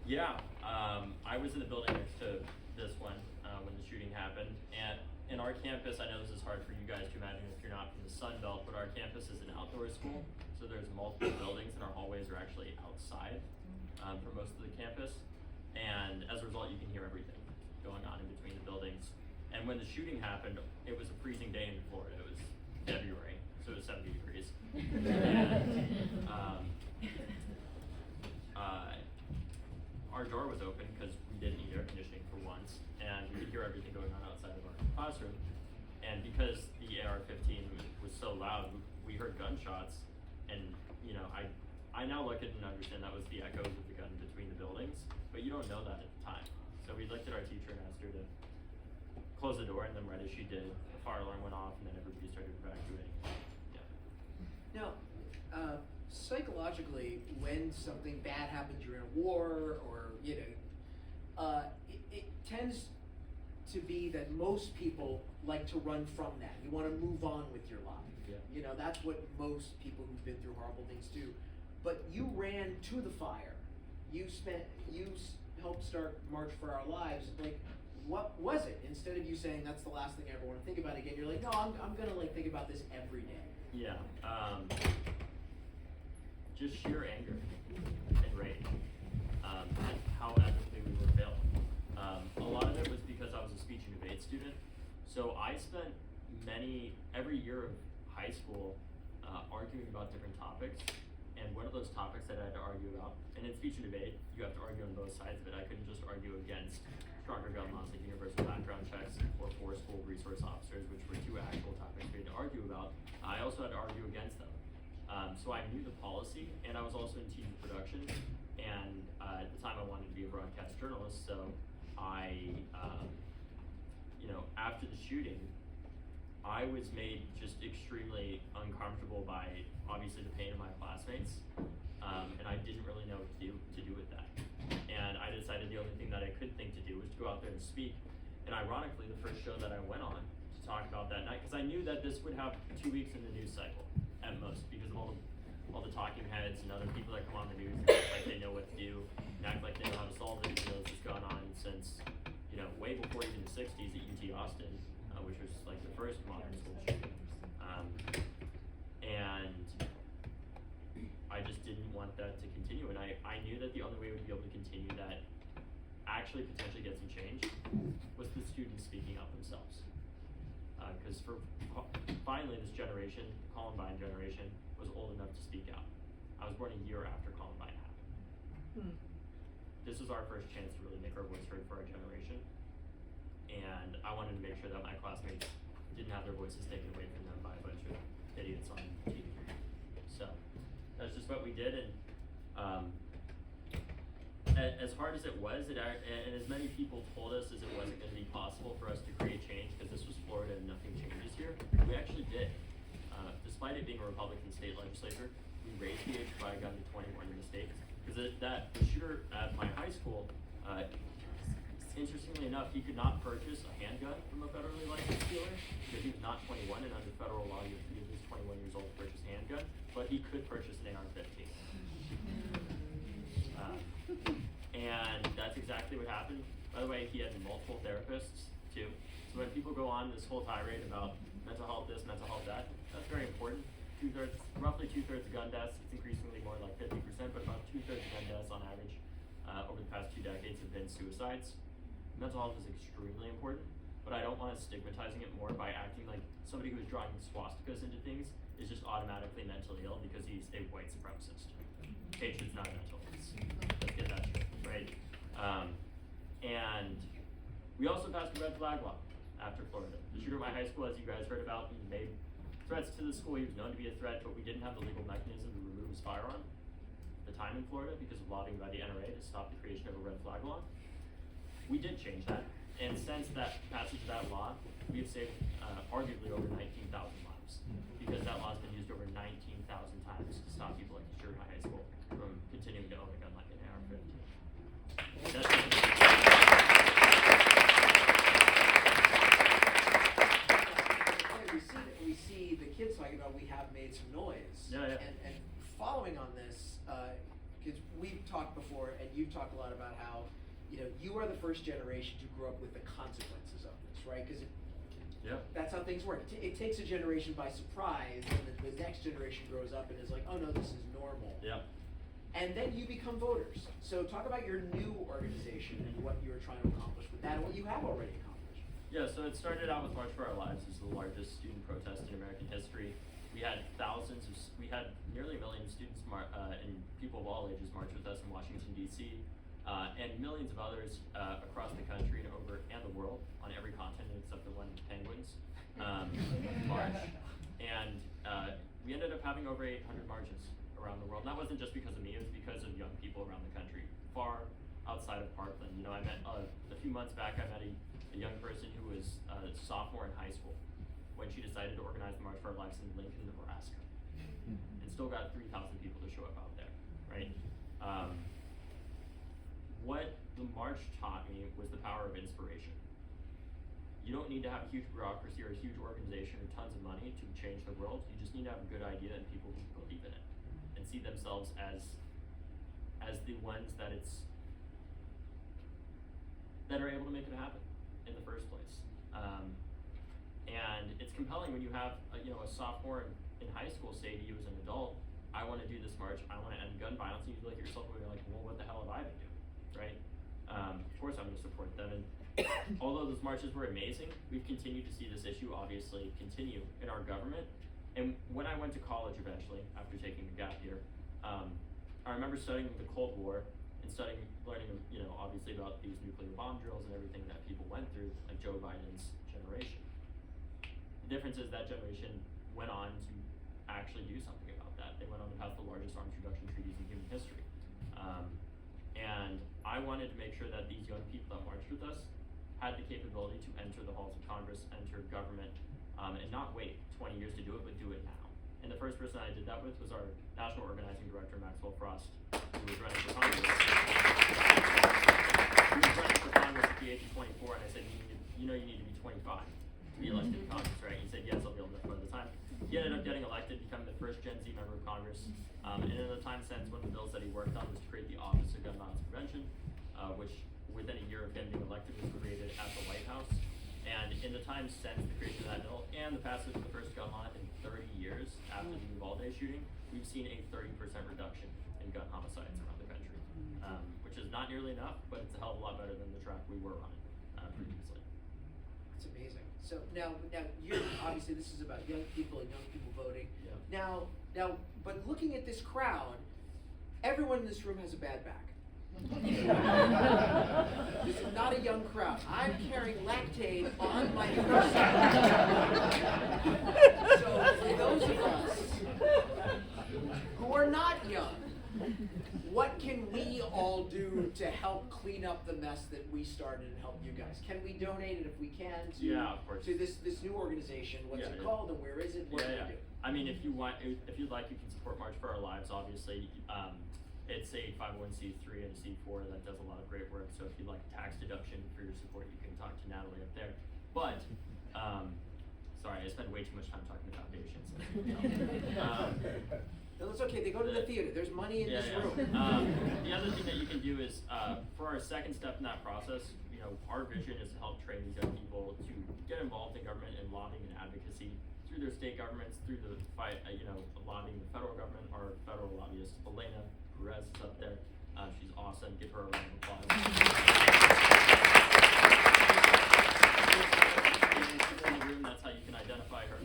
Yeah, I was in the building next to this one when the shooting happened, and in our campus, I know this is hard for you guys to imagine if you're not from the Sun Belt, but our campus is an outdoor school, so there's multiple buildings, and our hallways are actually outside for most of the campus, and as a result, you can hear everything going on in between the buildings. And when the shooting happened, it was a freezing day in Florida. It was February, so it was 70 degrees. And, our door was open because we didn't need air conditioning for once, and we could hear everything going on outside of our classroom. And because the AR-15 was so loud, we heard gunshots, and I now look at it and understand that was the echoes of the gun between the buildings, but you don't know that at the time. So we looked at our teacher and asked her to close the door, and then right as she did, the fire alarm went off, and then everybody started evacuating. Yeah. Now, psychologically, when something bad happens, you're in a war, or it tends to be that most people like to run from that. You want to move on with your life. Yeah. That's what most people who've been through horrible things do. But you ran to the fire. You helped start March for Our Lives. Like, what was it? Instead of you saying that's the last thing I ever want to think about again, you're like, no, I'm gonna think about this every day. Yeah. Just sheer anger and rage at how ethically we were failed. A lot of it was because I was a speech and debate student, so I spent every year of high school arguing about different topics, and one of those topics that I had to argue about, and in speech and debate, you have to argue on both sides of it. I couldn't just argue against stronger gun laws like universal background checks or for school resource officers, which were two actual topics we had to argue about. I also had to argue against them. So I knew the policy, and I was also in TV production, and at the time I wanted to be a broadcast journalist, so after the shooting, I was made just extremely uncomfortable by, obviously, the pain of my classmates, and I didn't really know what to do with that. And I decided the only thing that I could think to do was to go out there and speak. And ironically, the first show that I went on to talk about that night, because I knew that this would have 2 weeks in the news cycle at most, because of all the talking heads and other people that come on the news and act like they know what to do and act like they know how to solve it, even though this has gone on since way before even the 60s at UT Austin, which was like the first modern school shooting. And I just didn't want that to continue, and I knew that the only way we'd be able to continue that, actually potentially get some change, was the students speaking up themselves. Because finally this generation, the Columbine generation, was old enough to speak out. I was born a year after Columbine happened. This was our first chance to really make our voice heard for our generation, and I wanted to make sure that my classmates didn't have their voices taken away from them by a bunch of idiots on TV. So that's just what we did, and as hard as it was, and as many people told us as it wasn't going to be possible for us to create change because this was Florida and nothing changes here, we actually did. Despite it being a Republican state legislature, we raised the age to buy a gun to 21 in the state. Because the shooter at my high school, interestingly enough, he could not purchase a handgun from a federally licensed dealer because he was not 21, and under federal law, you have to be at least 21 years old to purchase a handgun, but he could purchase an AR-15. And that's exactly what happened. By the way, he had multiple therapists too. So when people go on this whole tirade about mental health this, mental health that, that's very important. Roughly two-thirds of gun deaths, it's increasingly more like 50%, but about two-thirds of gun deaths on average over the past 2 decades have been suicides. Mental health is extremely important, but I don't want us stigmatizing it more by acting like somebody who is drawing swastikas into things is just automatically mentally ill because he's a white supremacist. Hatred's not mental. Let's get that straight, right? And we also passed a red flag law after Florida. The shooter at my high school, as you guys heard about, he made threats to the school. He was known to be a threat, but we didn't have the legal mechanism to remove his firearm at the time in Florida because of lobbying by the NRA to stop the creation of a red flag law. We did change that, and since that passage of that law, we have saved arguably over 19,000 lives because that law has been used over 19,000 times to stop people like the shooter at my high school from continuing to own a gun like an AR-15. We see the kids talking about we have made some noise. Yeah. And following on this, because we've talked talked before, and you've talked a lot about how, you are the first generation to grow up with the consequences of this, right? Because that's how things work. It takes a generation by surprise, and the next generation grows up and is like, oh no, this is normal. Yeah. And then you become voters. So talk about your new organization and what you're trying to accomplish with that, and what you have already accomplished. Yeah, so it started out with March for Our Lives. It's the largest student protest in American history. We had nearly 1 million students and people of all ages march with us in Washington, D.C., and millions of others across the country and the world, on every continent except the one penguins, march. And we ended up having over 800 marches around the world. And that wasn't just because of me, it was because of young people around the country, far outside of Parkland. I met, a few months back, I met a young person who was a sophomore in high school when she decided to organize the March for Our Lives in Lincoln, Nebraska. And still got 3,000 people to show up out there, right? What the march taught me was the power of inspiration. You don't need to have a huge bureaucracy or a huge organization or tons of money to change the world. You just need to have a good idea and people who believe in it and see themselves as the ones that are able to make it happen in the first place. And it's compelling when you have a sophomore in high school say to you as an adult, I want to do this march, I want to end gun violence, and you look at yourself and you're like, well, what the hell have I been doing, right? Of course I'm going to support them. And although those marches were amazing, we've continued to see this issue obviously continue in our government. And when I went to college eventually, after taking a gap year, I remember studying the Cold War and learning, obviously about these nuclear bomb drills and everything that people went through, like Joe Biden's generation. The difference is that generation went on to actually do something about that. They went on to pass the largest arms reduction treaties in human history. And I wanted to make sure that these young people that marched with us had the capability to enter the halls of Congress, enter government, and not wait 20 years to do it, but do it now. And the first person I did that with was our National Organizing Director, Maxwell Frost, who was running for Congress. He was running for Congress at the age of 24, and I said, you need to be 25 to be elected to Congress, right? He said, yes, I'll be able to by the time. He ended up getting elected, becoming the first Gen Z member of Congress. And in the time since, one of the bills that he worked on was to create the Office of Gun Violence Prevention, which within a year of him being elected was created at the White House. And in the time since the creation of that bill and the passage of the first gun law in 30 years after the Uvalde shooting, we've seen a 30% reduction in gun homicides around the country, which is not nearly enough, but it's a hell of a lot better than the track we were running previously. It's amazing. So now you're obviously this is about young people and young people voting. Yeah. Now, but looking at this crowd, everyone in this room has a bad back. This is not a young crowd. I'm carrying Lactaid on my person. So for those of us who are not young, what can we all do to help clean up the mess that we started and help you guys? Can we donate it if we can of course. to this new organization? What's it called and where is it? What do we do? I mean, if you'd like, you can support March for Our Lives, obviously. It's a 501c3 and a C4 that does a lot of great work. So if you'd like a tax deduction for your support, you can talk to Natalie up there. But, sorry, I spent way too much time talking to foundations. No, it's okay. They go to the theater. There's money in this room. The other thing that you can do is, for our second step in that process, our vision is to help train these young people to get involved in government and lobbying and advocacy through their state governments, through the fight, lobbying the federal government. Our federal lobbyist, Elena Perez, is up there. She's awesome. Give her a round of applause. In the room, that's how you can identify her.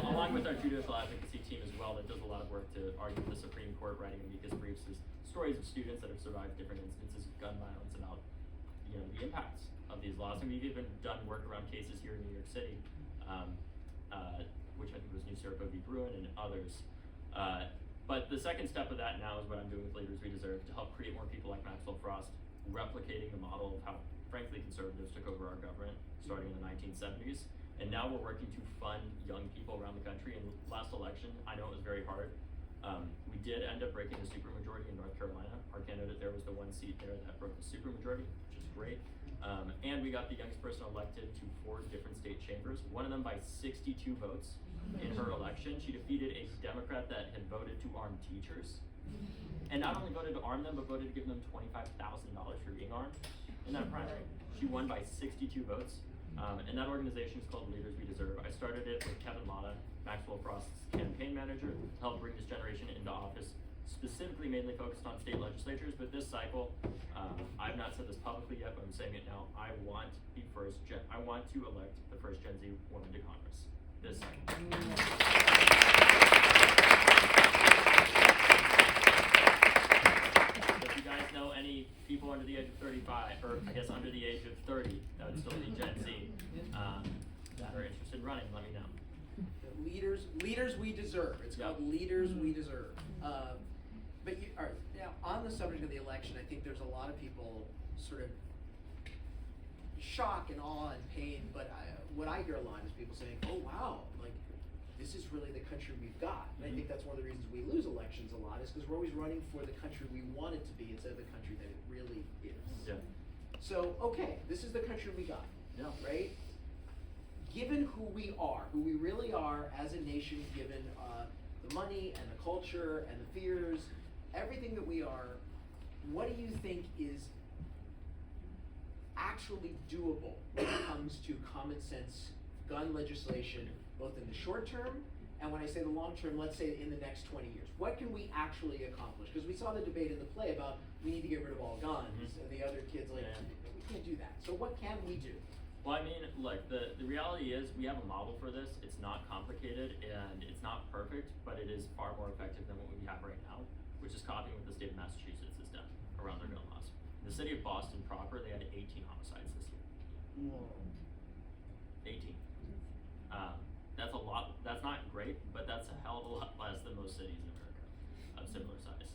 Along with our judicial advocacy team as well, that does a lot of work to argue with the Supreme Court, writing amicus briefs. There's stories of students that have survived different instances of gun violence about, the impacts of these laws. And we've even done work around cases here in New York City, which I think was New Serpa v. Bruin and others. But the second step of that now is what I'm doing with Leaders We Deserve to help create more people like Maxwell Frost, replicating the model of how, frankly, conservatives took over our government starting in the 1970s. And now we're working to fund young people around the country. In last election, I know it was very hard. We did end up breaking the supermajority in North Carolina. Our candidate there was the one seat there that broke the supermajority, which is great. And we got the youngest person elected to 4 different state chambers, one of them by 62 votes in her election. She defeated a Democrat that had voted to arm teachers And not only voted to arm them, but voted to give them $25,000 for being armed in that primary. She won by 62 votes. And that organization is called Leaders We Deserve. I started it with Kevin Latta, Maxwell Frost's campaign manager, to help bring this generation into office, specifically mainly focused on state legislatures. But this cycle, I've not said this publicly yet, but I'm saying it now. I want to elect the first Gen Z woman to Congress this cycle. If you guys know any people under the age of 35, or I guess under the age of 30, that would still be Gen Z, that are interested in running, let me know. Leaders we deserve. It's called Leaders We Deserve. But all right, now on the subject of the election, I think there's a lot of people sort of shock and awe and pain. But what I hear a lot is people saying, "Oh wow, like this is really the country we've got." And I think that's one of the reasons we lose elections a lot is because we're always running for the country we want it to be instead of the country that it really is. Yeah. So okay, this is the country we got. Yeah. Right. Given who we are, who we really are as a nation, given the money and the culture and the fears, everything that we are, what do you think is actually doable when it comes to common sense gun legislation, both in the short term and when I say the long term, let's say in the next 20 years? What can we actually accomplish? Because we saw the debate in the play about we need to get rid of all guns, and the other kids like, we can't do that. So what can we do? Well, I mean, look, the reality is we have a model for this. It's not complicated and it's not perfect, but it is far more effective than what we have right now, which is copying what the state of Massachusetts has done around their gun laws. In the city of Boston proper, they had 18 homicides this year. 18. That's a lot. That's not great, but that's a hell of a lot less than most cities in America of similar size.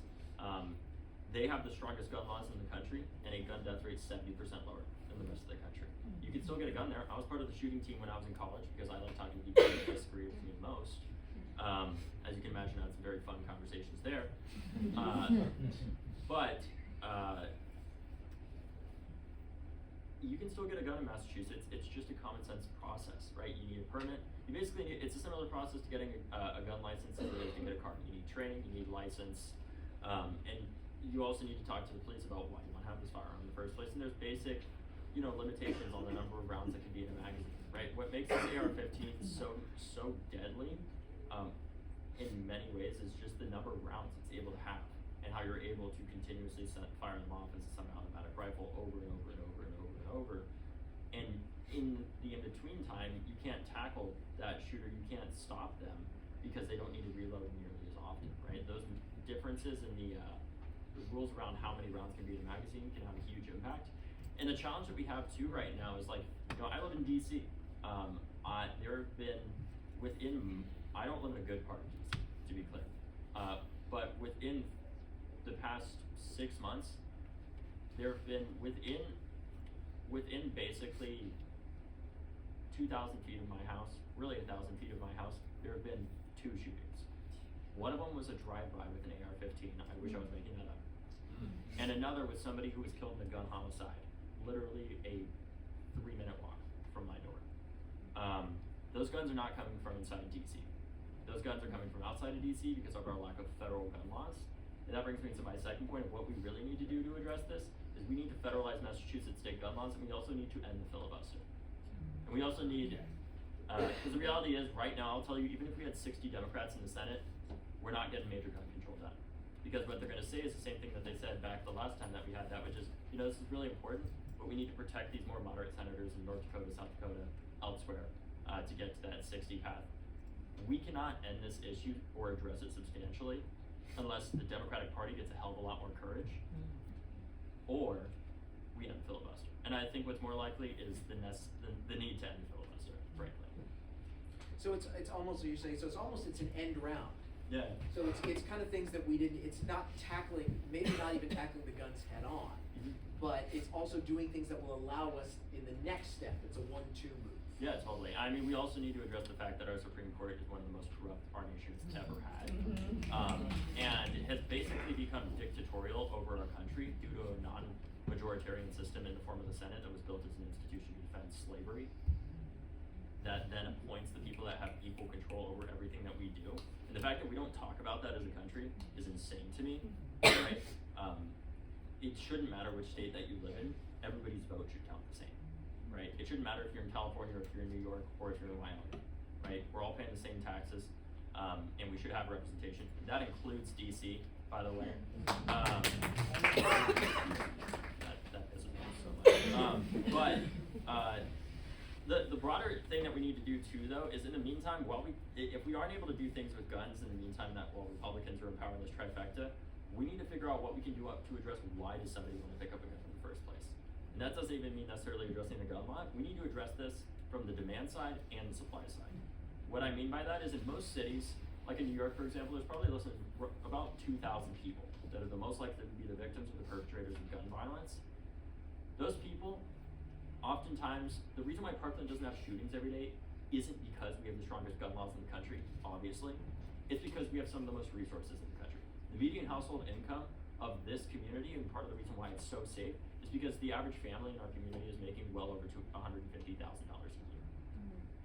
They have the strongest gun laws in the country, and a gun death rate 70% lower than the rest of the country. You can still get a gun there. I was part of the shooting team when I was in college because I like talking to people who disagree with me the most. As you can imagine, I had some very fun conversations there. But you can still get a gun in Massachusetts. It's just a common sense process, right? You need a permit. You basically need, it's a similar process to getting a gun license as it is to get a car. You need training, you need license, and you also need to talk to the police about why you want to have this firearm in the first place. And there's basic, limitations on the number of rounds that can be in a magazine, right? What makes this AR-15 so deadly, in many ways, is just the number of rounds it's able to have, and how you're able to continuously fire them off as a semi-automatic rifle over and over and over and over and over. And in the in-between time, you can't tackle that shooter. You can't stop them because they don't need to reload nearly as often, right? Those differences in the rules around how many rounds can be in a magazine can have a huge impact. And the challenge that we have too right now is I live in DC. There have been I don't live in a good part of DC, to be clear. But within the past 6 months, there have been within basically 2,000 feet of my house, really 1,000 feet of my house, there have been 2 shootings. One of them was a drive-by with an AR-15. I wish I was making that up. And another was somebody who was killed in a gun homicide, literally a 3-minute walk from my door. Those guns are not coming from inside of DC. Those guns are coming from outside of DC because of our lack of federal gun laws. And that brings me to my second point of what we really need to do to address this, is we need to federalize Massachusetts state gun laws, and we also need to end the filibuster. And we also need, because the reality is, right now, I'll tell you, even if we had 60 Democrats in the Senate, we're not getting major gun control done. Because what they're going to say is the same thing that they said back the last time that we had that, which is, this is really important, but we need to protect these more moderate senators in North Dakota, South Dakota, elsewhere, to get to that 60 path. We cannot end this issue or address it substantially unless the Democratic Party gets a hell of a lot more courage, or we end the filibuster. And I think what's more likely is the need to end the filibuster, frankly. So it's almost, you're saying, it's an end round. Yeah. So it's kind of things that we didn't, it's not tackling, maybe not even tackling the guns head on, but it's also doing things that will allow us in the next step. It's a 1-2 move. Yeah, totally. I mean, we also need to address the fact that our Supreme Court is one of the most corrupt our nation has ever had, and has basically become dictatorial over our country due to a non-majoritarian system in the form of the Senate that was built as an institution to defend slavery. that then appoints the people that have equal control over everything that we do. And the fact that we don't talk about that as a country is insane to me, right? It shouldn't matter which state that you live in, everybody's vote should count the same, right? It shouldn't matter if you're in California or if you're in New York or if you're in Wyoming, right? We're all paying the same taxes, and we should have representation. That includes DC, by the way. That isn't so much. The broader thing that we need to do too, though, is in the meantime, if we aren't able to do things with guns in the meantime, that while Republicans are in power in this trifecta, we need to figure out what we can do to address why does somebody want to pick up a gun in the first place. And that doesn't even mean necessarily addressing the gun law. We need to address this from the demand side and the supply side. What I mean by that is in most cities, like in New York, for example, there's probably about 2,000 people that are the most likely to be the victims or the perpetrators of gun violence. Those people, oftentimes, the reason why Parkland doesn't have shootings every day isn't because we have the strongest gun laws in the country, obviously. It's because we have some of the most resources in the country. The median household income of this community, and part of the reason why it's so safe, is because the average family in our community is making well over $150,000 a year,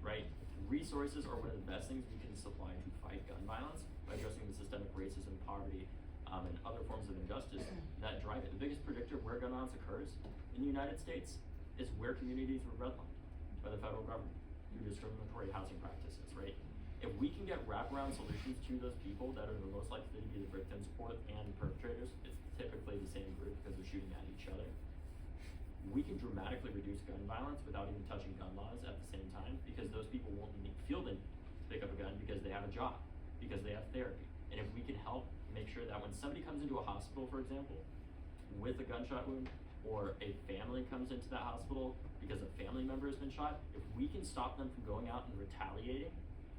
right? Resources are one of the best things we can supply to fight gun violence by addressing the systemic racism, poverty, and other forms of injustice that drive it. The biggest predictor of where gun violence occurs in the United States is where communities were redlined by the federal government through discriminatory housing practices, right? If we can get wraparound solutions to those people that are the most likely to be the victims and perpetrators, it's typically the same group because they're shooting at each other, we can dramatically reduce gun violence without even touching gun laws at the same time, because those people won't feel the need to pick up a gun because they have a job, because they have therapy. And if we can help make sure that when somebody comes into a hospital, for example, with a gunshot wound, or a family comes into that hospital because a family member has been shot, if we can stop them from going out and retaliating,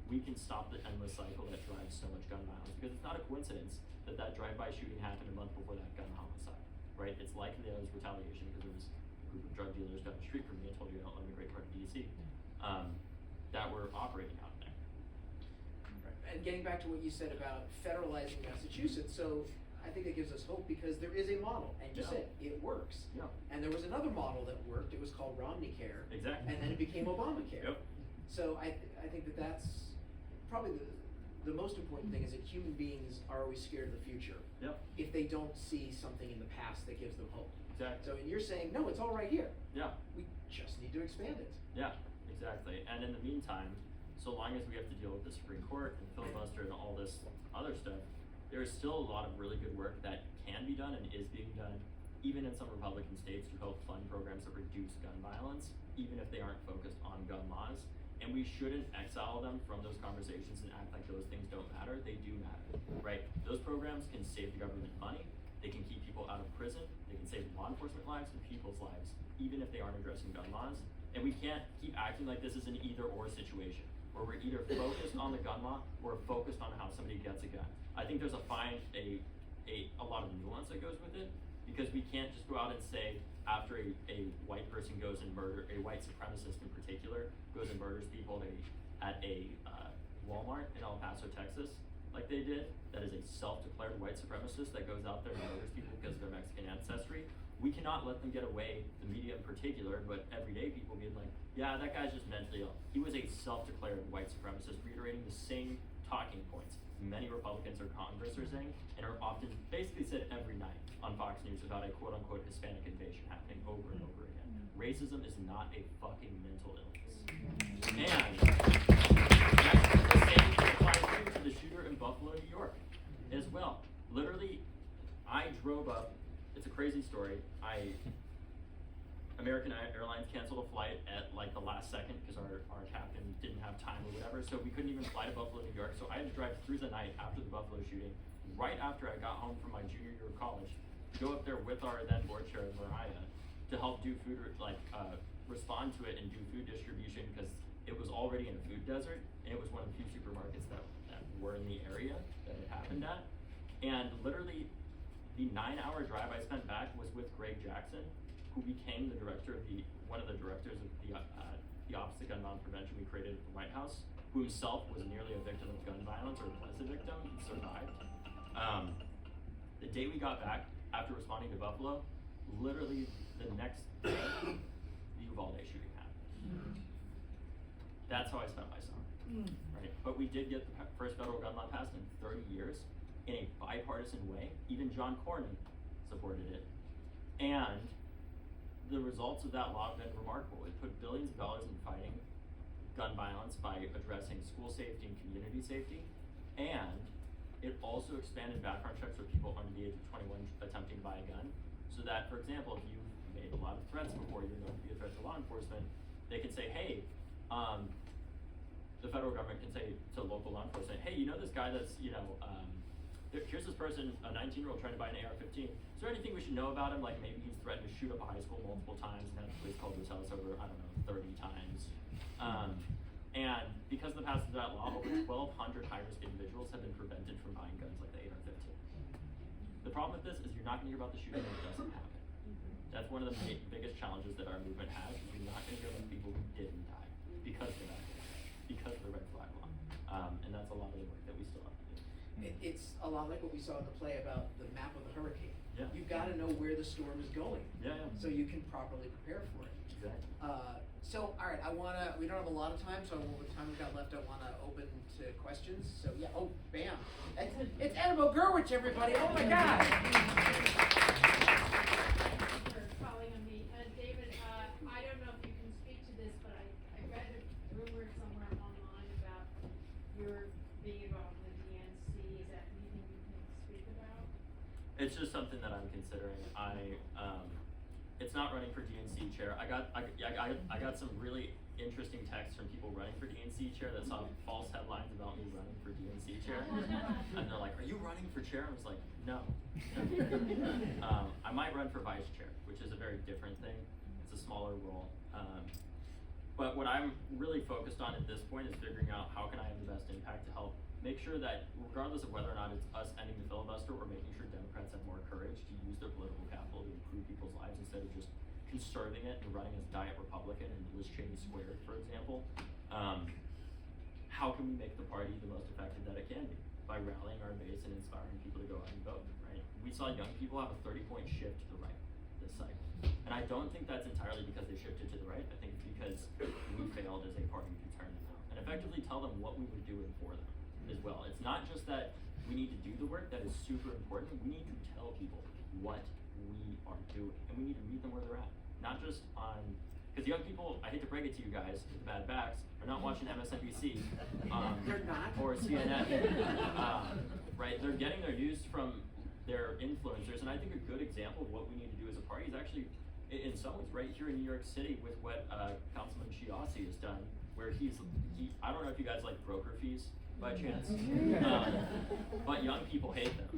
we can stop the endless cycle that drives so much gun violence. Because it's not a coincidence that drive-by shooting happened a month before that gun homicide, right? It's likely that it was retaliation because there was a group of drug dealers down the street from me, I told you I don't live in a great part of DC, that were operating out there. Right. And getting back to what you said about federalizing Massachusetts, so I think it gives us hope because there is a model, and you said it works. Yeah. And there was another model that worked. It was called Romney Care. Exactly. And then it became Obamacare. Yep. So I think that's probably the most important thing is that human beings are always scared of the future. Yep. If they don't see something in the past that gives them hope. Exactly. So and you're saying no, it's all right here. Yeah. We just need to expand it. Yeah. Exactly. And in the meantime, so long as we have to deal with the Supreme Court and filibuster and all this other stuff, there is still a lot of really good work that can be done and is being done, even in some Republican states, to help fund programs that reduce gun violence, even if they aren't focused on gun laws. And we shouldn't exile them from those conversations and act like those things don't matter. They do matter, right? Those programs can save the government money. They can keep people out of prison. They can save law enforcement lives and people's lives, even if they aren't addressing gun laws. And we can't keep acting like this is an either-or situation, where we're either focused on the gun law or focused on how somebody gets a gun. I think there's a lot of nuance that goes with it, because we can't just go out and say, after a white person goes and a white supremacist in particular, goes and murders people at a Walmart in El Paso, Texas, like they did, that is a self-declared white supremacist that goes out there and murders people because of their Mexican ancestry. We cannot let them get away, the media in particular, but everyday people being like, yeah, that guy's just mentally ill. He was a self-declared white supremacist, reiterating the same talking points many Republicans or Congress are saying, and are often basically said every night on Fox News about a quote-unquote Hispanic invasion happening over and over again. Racism is not a fucking mental illness. And the same applies to the shooter in Buffalo, New York, as well. Literally, I drove up, it's a crazy story, American Airlines canceled a flight at like the last second because our captain didn't have time or whatever, so we couldn't even fly to Buffalo, New York. So I had to drive through the night after the Buffalo shooting, right after I got home from my junior year of college, to go up there with our then board chair, Mariah, to help do food, respond to it and do food distribution, because it was already in a food desert, and it was one of the few supermarkets that were in the area that it happened at. And literally, the 9-hour drive I spent back was with Greg Jackson, who became the one of the directors of the Office of Gun Violence Prevention we created at the White House, who himself was nearly a victim of gun violence, or was a victim, and survived. The day we got back, after responding to Buffalo, literally the next day, the Uvalde shooting happened. That's how I spent my summer, right? But we did get the first federal gun law passed in 30 years in a bipartisan way. Even John Cornyn supported it. And the results of that law have been remarkable. It put billions of dollars in fighting gun violence by addressing school safety and community safety. And it also expanded background checks for people under the age of 21 attempting to buy a gun. So that, for example, if you made a lot of threats before you're known to be a threat to law enforcement, they can say, hey, the federal government can say to local law enforcement, hey, you know this guy that's, here's this person, a 19-year-old trying to buy an AR-15. Is there anything we should know about him? Like maybe he's threatened to shoot up a high school multiple times and had the police called to his house over, 30 times. And because of the passage of that law, over 1,200 high-risk individuals have been prevented from buying guns like the AR-15. The problem with this is you're not going to hear about the shooting when it doesn't happen. That's one of the biggest challenges that our movement has, is you're not going to hear about people who didn't die because of that, because of the red flag law. And that's a lot of the work that we still have to do. It's a lot like what we saw in the play about the map of the hurricane. Yeah. You've got to know where the storm is going, so you can properly prepare for it. Exactly. So, all right, we don't have a lot of time, so with the time we've got left, I want to open to questions. So, yeah, bam. It's Annabelle Gurwitch, everybody. Oh, my God. For calling on me. David, I don't know if you can speak to this, but I read a rumor somewhere online about your being involved in the DNC. Is that anything you can speak about? It's just something that I'm considering. It's not running for DNC chair. I got some really interesting texts from people running for DNC chair that saw false headlines about me running for DNC chair, and they're like, "Are you running for chair?" I was like, "No." I might run for vice chair, which is a very different thing. It's a smaller role. But what I'm really focused on at this point is figuring out how can I have the best impact to help make sure that, regardless of whether or not it's us ending the filibuster or making sure Democrats have more courage to use their political capital to improve people's lives instead of just conserving it and running as Diet Republican and Liz Cheney squared, for example, how can we make the party the most effective that it can be? By rallying our base and inspiring people to go out and vote, right? We saw young people have a 30-point shift to the right this cycle. And I don't think that's entirely because they shifted to the right. I think it's because we failed as a party to turn them out and effectively tell them what we were doing for them as well. It's not just that we need to do the work, that is super important. We need to tell people what we are doing, and we need to meet them where they're at. Not just on, because young people, I hate to break it to you guys with the bad backs, are not watching MSNBC They're not? or CNN, right? They're getting their news from their influencers, and I think a good example of what we need to do as a party is actually, in some ways, right here in New York City with what Councilman Chiossi has done, where I don't know if you guys like broker fees by chance, but young people hate them.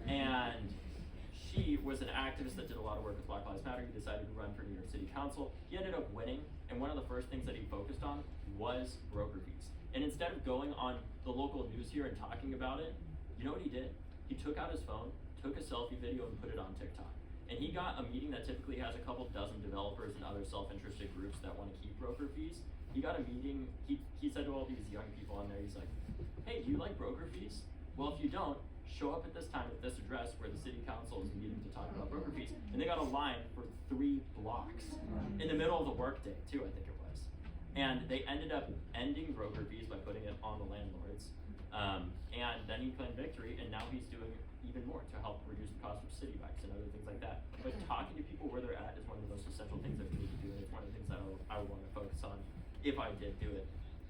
And she was an activist that did a lot of work with Black Lives Matter. He decided to run for New York City Council. He ended up winning, and one of the first things that he focused on was broker fees. And instead of going on the local news here and talking about it, you know what he did? He took out his phone, took a selfie video, and put it on TikTok. And he got a meeting that typically has a couple dozen developers and other self-interested groups that want to keep broker fees. He got a meeting, he said to all these young people on there, he's like, hey, do you like broker fees? Well, if you don't, show up at this time at this address where the city council is meeting to talk about broker fees. And they got a line for 3 blocks in the middle of the workday, too, I think it was. And they ended up ending broker fees by putting it on the landlords. And then he claimed victory, and now he's doing even more to help reduce the cost of city bikes and other things like that. But talking to people where they're at is one of the most essential things that we need to do, and it's one of the things that I would want to focus on if I did do it.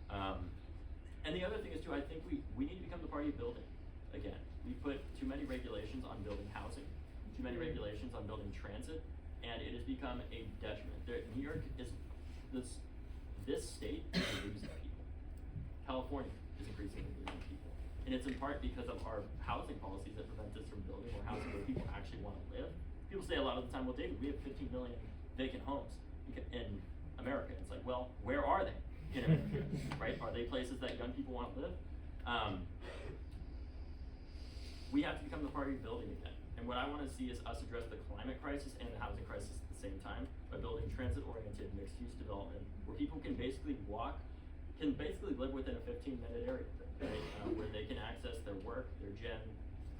And the other thing is, too, I think we need to become the party of building again. We put too many regulations on building housing, too many regulations on building transit, and it has become a detriment. New York is, this state is losing people. California is increasingly losing people. And it's in part because of our housing policies that prevent us from building more housing where people actually want to live. People say a lot of the time, well, David, we have 15 million vacant homes in America. It's like, well, where are they? In America, right? Are they places that young people want to live? We have to become the party of building again. And what I want to see is us address the climate crisis and the housing crisis at the same time by building transit-oriented mixed-use development where people can basically live within a 15-minute area, right? Where they can access their work, their gym,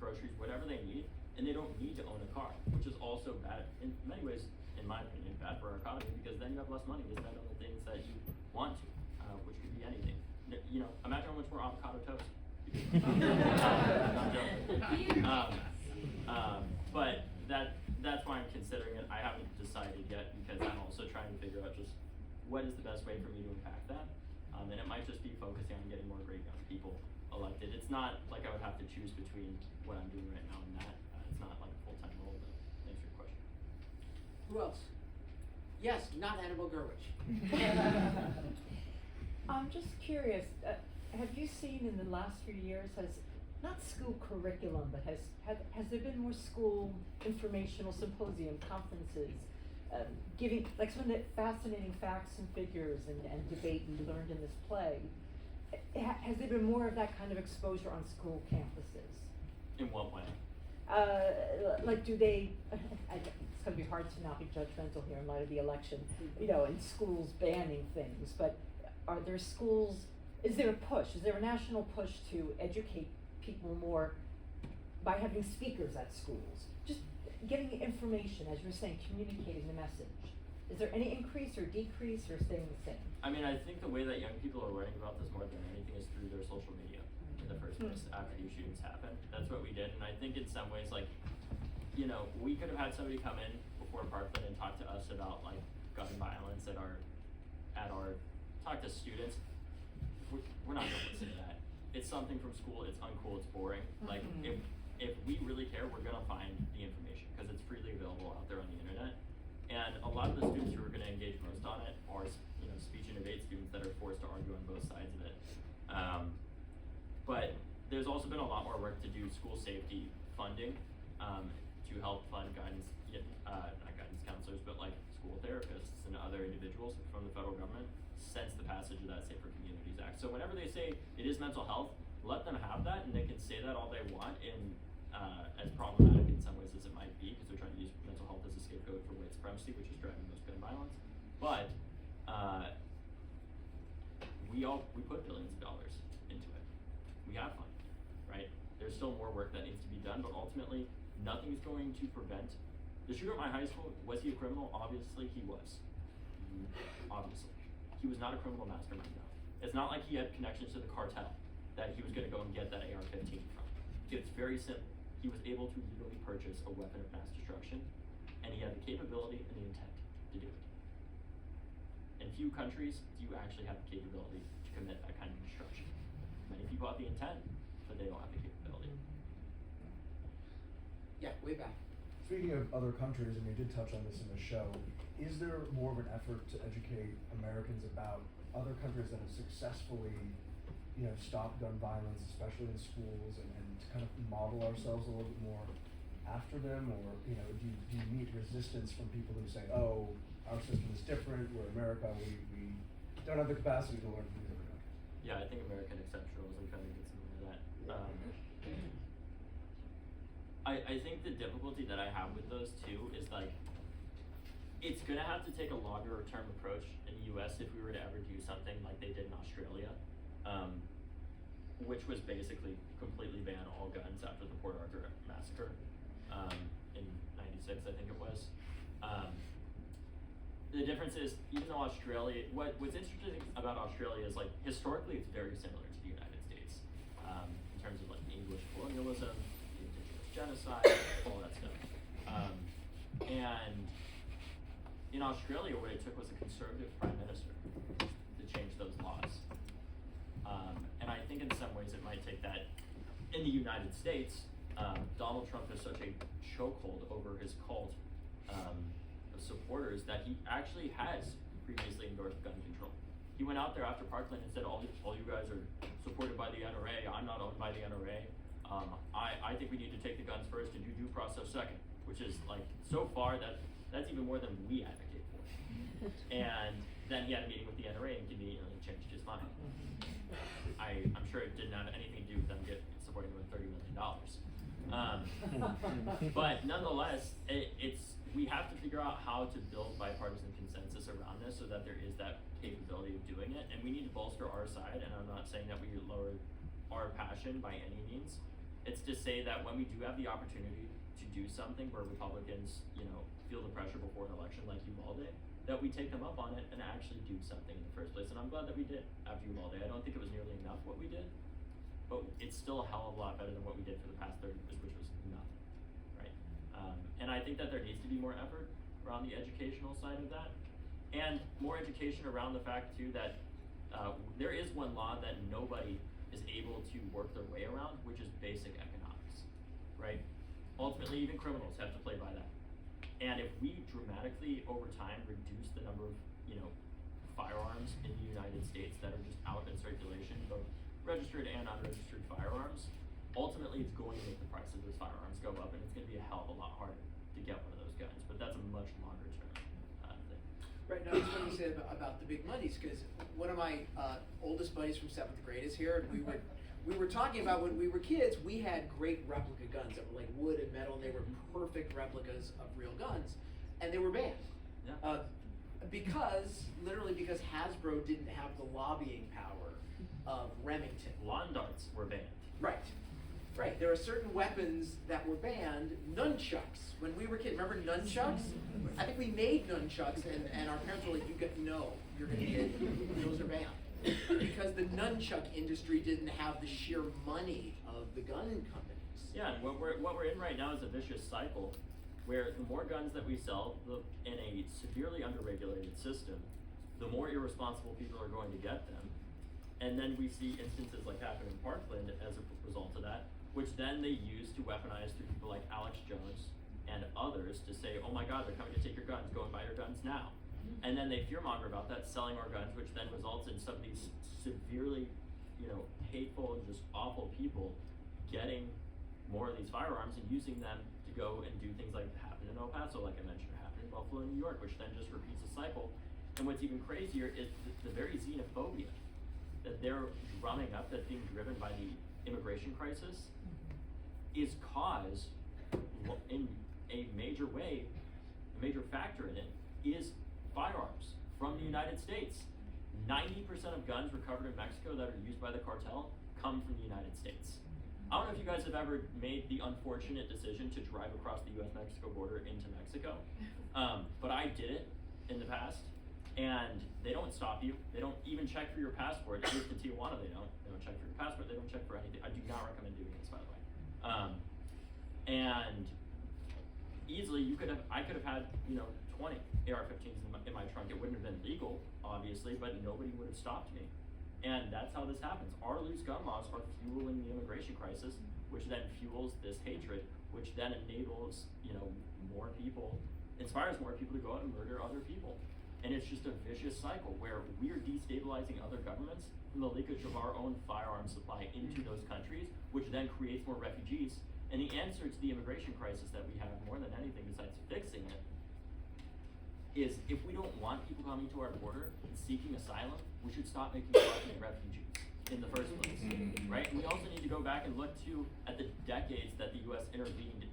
groceries, whatever they need, and they don't need to own a car, which is also bad in many ways, in my opinion, bad for our economy, because then you have less money to spend on the things that you want to, which could be anything. You know, imagine how much more avocado toast. I'm joking. But that's why I'm considering it. I haven't decided yet, because I'm also trying to figure out just what is the best way for me to impact that. And it might just be focusing on getting more great young people elected. It's not like I would have to choose between what I'm doing right now and that. It's not like a full-time role, but thanks for your question. Who else? Yes, not Hannibal Gurwitch. I'm just curious, have you seen in the last few years, has, not school curriculum, but has there been more school informational symposium, conferences, giving, like some of the fascinating facts and figures and debate we learned in this play? Has there been more of that kind of exposure on school campuses? In what way? Like, do they, it's gonna be hard to not be judgmental here in light of the election, you know, and schools banning things, but are there schools, is there a push, is there a national push to educate people more by having speakers at schools? Just getting information, as you were saying, communicating the message. Is there any increase or decrease or staying the same? I mean, I think the way that young people are learning about this more than anything is through their social media in the first place after these shootings happened. That's what we did, and I think in some ways, like, you know, we could have had somebody come in before Parkland and talk to us about like gun violence at our talk to students. We're not gonna listen to that. It's something from school, it's uncool, it's boring. Like, if we really care, we're gonna find the information, because it's freely available out there on the internet. And a lot of the students who are gonna engage most on it are, you know, speech and debate students that are forced to argue on both sides of it. But there's also been a lot more work to do school safety funding, to help fund guidance, not guidance counselors, but like school therapists and other individuals from the federal government since the passage of that Safer Communities Act. So whenever they say it is mental health, let them have that, and they can say that all they want, and as problematic in some ways as it might be, because they're trying to use mental health as a scapegoat for white supremacy, which is driving most gun violence. But we put billions of dollars into it. We have fun, right? There's still more work that needs to be done, but ultimately, nothing's going to prevent the shooter at my high school. Was he a criminal? Obviously, he was. Obviously, he was not a criminal mastermind. No. It's not like he had connections to the cartel that he was going to go and get that AR-15 from. It's very simple. He was able to legally purchase a weapon of mass destruction, and he had the capability and the intent to do it. In few countries do you actually have the capability to commit that kind of destruction. Many people have the intent, but they don't have the capability. Yeah, way back. Speaking of other countries, and we did touch on this in the show, is there more of an effort to educate Americans about other countries that have successfully, you know, stopped gun violence, especially in schools, and to kind of model ourselves a little bit more after them? Or, you know, do you meet resistance from people who say, oh, our system is different, we're America, we don't have the capacity to learn from these other countries? Yeah, I think American exceptionalism kind of gets into that. I think the difficulty that I have with those two is like, it's gonna have to take a longer term approach in the US if we were to ever do something like they did in Australia, which was basically completely ban all guns after the Port Arthur massacre in '96, I think it was. The difference is, even though Australia, what's interesting about Australia is like historically it's very similar to the United States in terms of like English colonialism, the indigenous genocide, all that stuff. And in Australia, what it took was a conservative prime minister to change those laws. And I think in some ways it might take that. In the United States, Donald Trump has such a chokehold over his cult of supporters that he actually has previously endorsed gun control. He went out there after Parkland and said, all you guys are supported by the NRA, I'm not owned by the NRA. I think we need to take the guns first and do due process second, which is like, so far that's even more than we advocate for. And then he had a meeting with the NRA and conveniently changed his mind. I'm sure it didn't have anything to do with them supporting him with $30 million. But nonetheless, we have to figure out how to build bipartisan consensus around this so that there is that capability of doing it, and we need to bolster our side. And I'm not saying that we lower our passion by any means. It's to say that when we do have the opportunity to do something where Republicans, feel the pressure before an election like Uvalde, that we take them up on it and actually do something in the first place. And I'm glad that we did after Uvalde. I don't think it was nearly enough what we did, but it's still a hell of a lot better than what we did for the past 30 years, which was nothing, right? And I think that there needs to be more effort around the educational side of that, and more education around the fact too that there is one law that nobody is able to work their way around, which is basic economics, right? Ultimately, even criminals have to play by that. And if we dramatically, over time, reduce the number of, firearms in the United States that are just out in circulation, both registered and unregistered firearms, ultimately it's going to make the price of those firearms go up, and it's going to be a hell of a lot harder to get one of those guns. But that's a much longer term thing. Right, now, it's funny you said about the big monies, because one of my oldest buddies from 7th grade is here, and we were talking about when we were kids, we had great replica guns that were like wood and metal, and they were perfect replicas of real guns, and they were banned. Yeah. Literally because Hasbro didn't have the lobbying power of Remington. Lawn darts were banned. Right. There are certain weapons that were banned. Nunchucks. When we were kids, remember nunchucks? I think we made nunchucks, and our parents were like, you're gonna get, those are banned. Because the nunchuck industry didn't have the sheer money of the gun companies. Yeah, and what we're in right now is a vicious cycle where the more guns that we sell in a severely underregulated system, the more irresponsible people are going to get them. And then we see instances like happen in Parkland as a result of that, which then they use to weaponize through people like Alex Jones and others to say, oh my God, they're coming to take your guns, go and buy your guns now. And then they fearmonger about that, selling our guns, which then results in some of these severely, hateful and just awful people getting more of these firearms and using them to go and do things like happened in El Paso, like I mentioned, or happened in Buffalo, New York, which then just repeats the cycle. And what's even crazier is the very xenophobia that they're drumming up, that's being driven by the immigration crisis, is caused in a major way, a major factor in it is firearms from the United States. 90% of guns recovered in Mexico that are used by the cartel come from the United States. I don't know if you guys have ever made the unfortunate decision to drive across the US-Mexico border into Mexico, but I did it in the past, and they don't stop you. They don't even check for your passport. At least in Tijuana, they don't check for your passport. They don't check for anything. I do not recommend doing this, by the way. And easily, I could have had 20 AR-15s in my trunk. It wouldn't have been legal, obviously, but nobody would have stopped me. And that's how this happens. Our loose gun laws are fueling the immigration crisis, which then fuels this hatred, which then enables, more people, inspires more people to go out and murder other people. And it's just a vicious cycle where we're destabilizing other governments from the leakage of our own firearms supply into those countries, which then creates more refugees. And the answer to the immigration crisis that we have, more than anything besides fixing it, is if we don't want people coming to our border and seeking asylum, we should stop making fucking refugees in the first place, right? We also need to go back and look at the decades that the U.S. intervened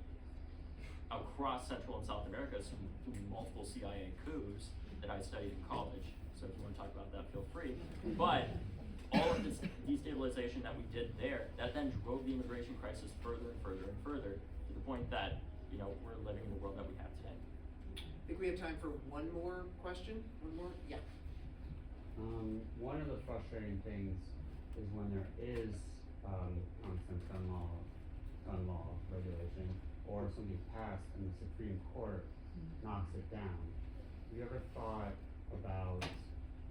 across Central and South America through multiple CIA coups that I studied in college. So if you want to talk about that, feel free. But all of this destabilization that we did there, that then drove the immigration crisis further and further and further to the point that, we're living in the world that we have today. I think we have time for one more question. One more? Yeah. One of the frustrating things is when there is constant gun law regulation, or something passed and the Supreme Court knocks it down. Have you ever thought about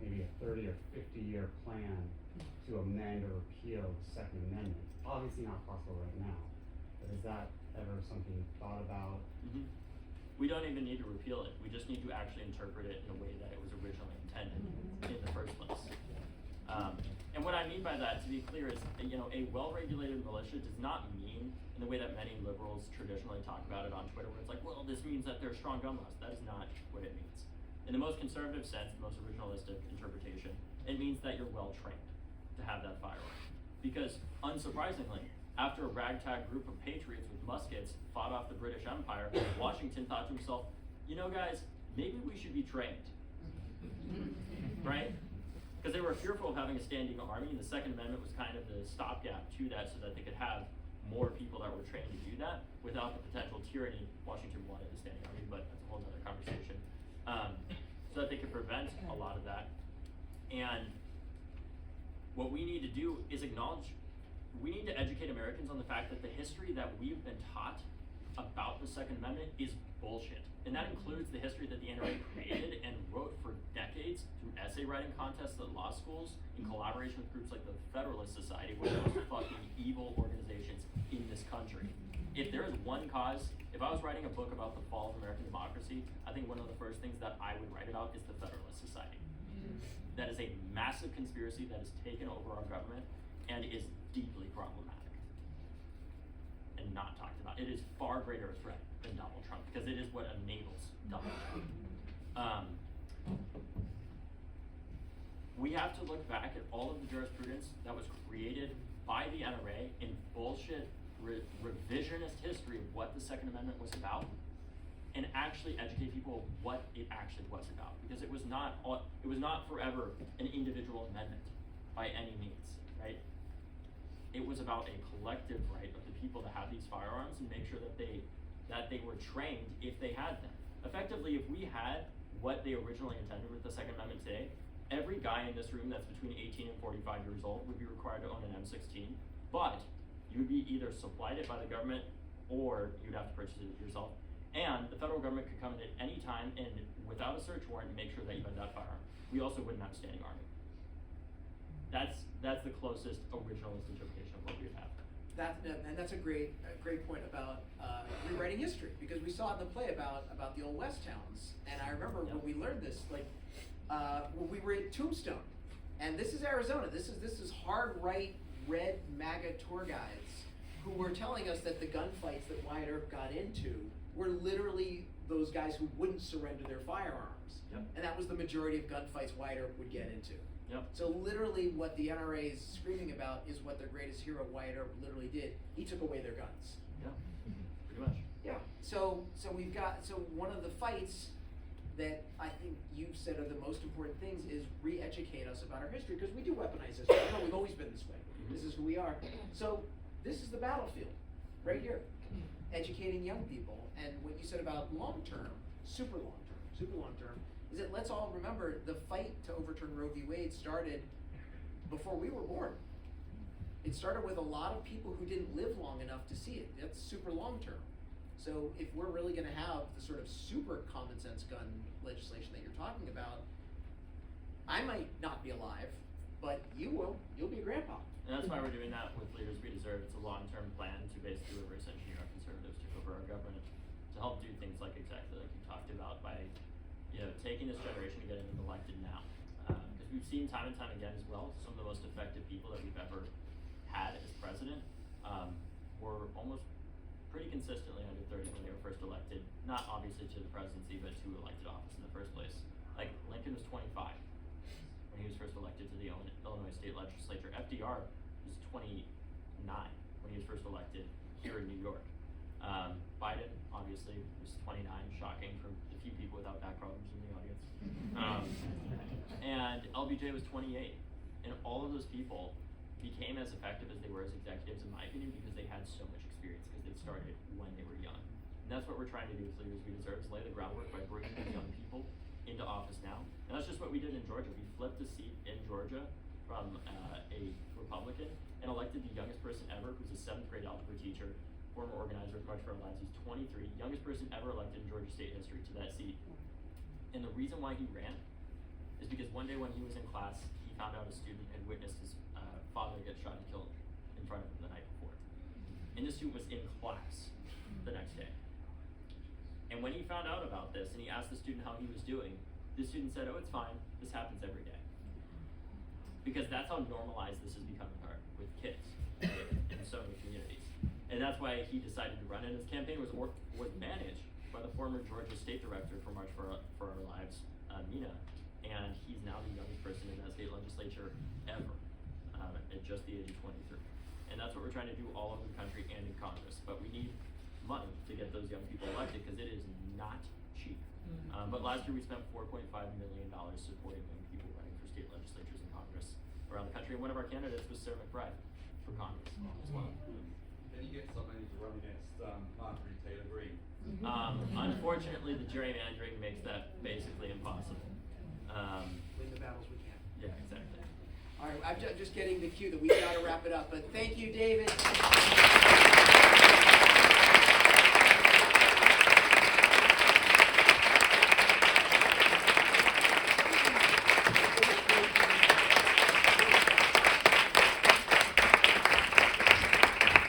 maybe a 30 or 50-year plan to amend or repeal the Second Amendment? Obviously not possible right now, but is that ever something you've thought about? Mm-hmm. We don't even need to repeal it. We just need to actually interpret it in a way that it was originally intended in the first place. And what I mean by that, to be clear, is a well-regulated militia does not mean in the way that many liberals traditionally talk about it on Twitter, where it's like, well, this means that there's strong gun laws. That is not what it means. In the most conservative sense, the most originalistic interpretation, it means that you're well-trained to have that firearm. Because, unsurprisingly, after a ragtag group of patriots with muskets fought off the British Empire, Washington thought to himself, guys, maybe we should be trained, right? Because they were fearful of having a standing army, and the Second Amendment was kind of the stopgap to that so that they could have more people that were trained to do that without the potential tyranny. Washington wanted the standing army, but that's a whole other conversation. So that they could prevent a lot of that. And what we need to do is acknowledge, we need to educate Americans on the fact that the history that we've been taught about the Second Amendment is bullshit. And that includes the history that the NRA created and wrote for decades through essay writing contests at law schools in collaboration with groups like the Federalist Society, one of the most fucking evil organizations in this country. If there is one cause, if I was writing a book about the fall of American democracy, I think one of the first things that I would write about is the Federalist Society. That is a massive conspiracy that has taken over our government and is deeply problematic and not talked about. It is far greater a threat than Donald Trump because it is what enables Donald Trump. We have to look back at all of the jurisprudence that was created by the NRA in bullshit revisionist history of what the Second Amendment was about, and actually educate people of what it actually was about, because it was not forever an individual amendment by any means, right? It was about a collective right of the people to have these firearms and make sure that they were trained if they had them. Effectively, if we had what they originally intended with the Second Amendment today, every guy in this room that's between 18 and 45 years old would be required to own an M16, but you would be either supplied it by the government or you'd have to purchase it yourself. And the federal government could come in at any time and without a search warrant make sure that you had that firearm. We also wouldn't have a standing army. That's the closest originalist interpretation of what we would have. And that's a great point about rewriting history, because we saw it in the play about the old West towns. And I remember when we learned this, like when we were at Tombstone, and this is Arizona. This is hard right red MAGA tour guides who were telling us that the gunfights that Wyatt Earp got into were literally those guys who wouldn't surrender their firearms. Yep. And that was the majority of gunfights Wyatt Earp would get into. Yep. So literally what the NRA is screaming about is what their greatest hero Wyatt Earp literally did. He took away their guns. Yeah, pretty much. Yeah. So one of the fights that I think you've said are the most important things is re-educate us about our history, because we do weaponize history. You know, we've always been this way. This is who we are. So this is the battlefield, right here. Educating young people. And what you said about long-term, super long-term, is that let's all remember the fight to overturn Roe v. Wade started before we were born. It started with a lot of people who didn't live long enough to see it. That's super long-term. So if we're really going to have the sort of super common sense gun legislation that you're talking about, I might not be alive, but you will. You'll be a grandpa. And that's why we're doing that with Leaders We Deserve. It's a long-term plan to basically reverse engineer our conservatives to over our government to help do things like exactly like you talked about by, taking this generation and getting them elected now. Because we've seen time and time again as well, some of the most effective people that we've ever had as president were almost pretty consistently under 30 when they were first elected. Not obviously to the presidency, but to elected office in the first place. Like Lincoln was 25 when he was first elected to the Illinois state legislature. FDR was 29 when he was first elected here in New York. Biden obviously was 29, shocking for the few people without back problems in the audience. And LBJ was 28. And all of those people became as effective as they were as executives, in my opinion, because they had so much experience, because they started when they were young. And that's what we're trying to do as Leaders We Deserve, is lay the groundwork by bringing these young people into office now. And that's just what we did in Georgia. We flipped a seat in Georgia from a Republican and elected the youngest person ever, who's a 7th grade algebra teacher, former organizer of March for Our Lives. He's 23, youngest person ever elected in Georgia state history to that seat. And the reason why he ran is because one day when he was in class, he found out a student had witnessed his father get shot and killed in front of him the night before. And this student was in class the next day. And when he found out about this and he asked the student how he was doing, the student said, "Oh, it's fine. This happens every day." Because that's how normalized this is becoming with kids in so many communities. And that's why he decided to run. And his campaign was managed by the former Georgia state director for March for Our Lives, Mina. And he's now the youngest person in that state legislature ever, at just the age of 23. And that's what we're trying to do all over the country and in Congress. But we need money to get those young people elected, because it is not cheap. But last year we spent $4.5 million supporting young people running for state legislatures in Congress around the country. And one of our candidates was Sarah McBride for Congress as well. Can you get somebody to run against Marjorie Taylor Greene? Unfortunately, the gerrymandering makes that basically impossible. Win the battles we can. Yeah, exactly. All right, I'm just getting the cue that we've got to wrap it up. But thank you, David.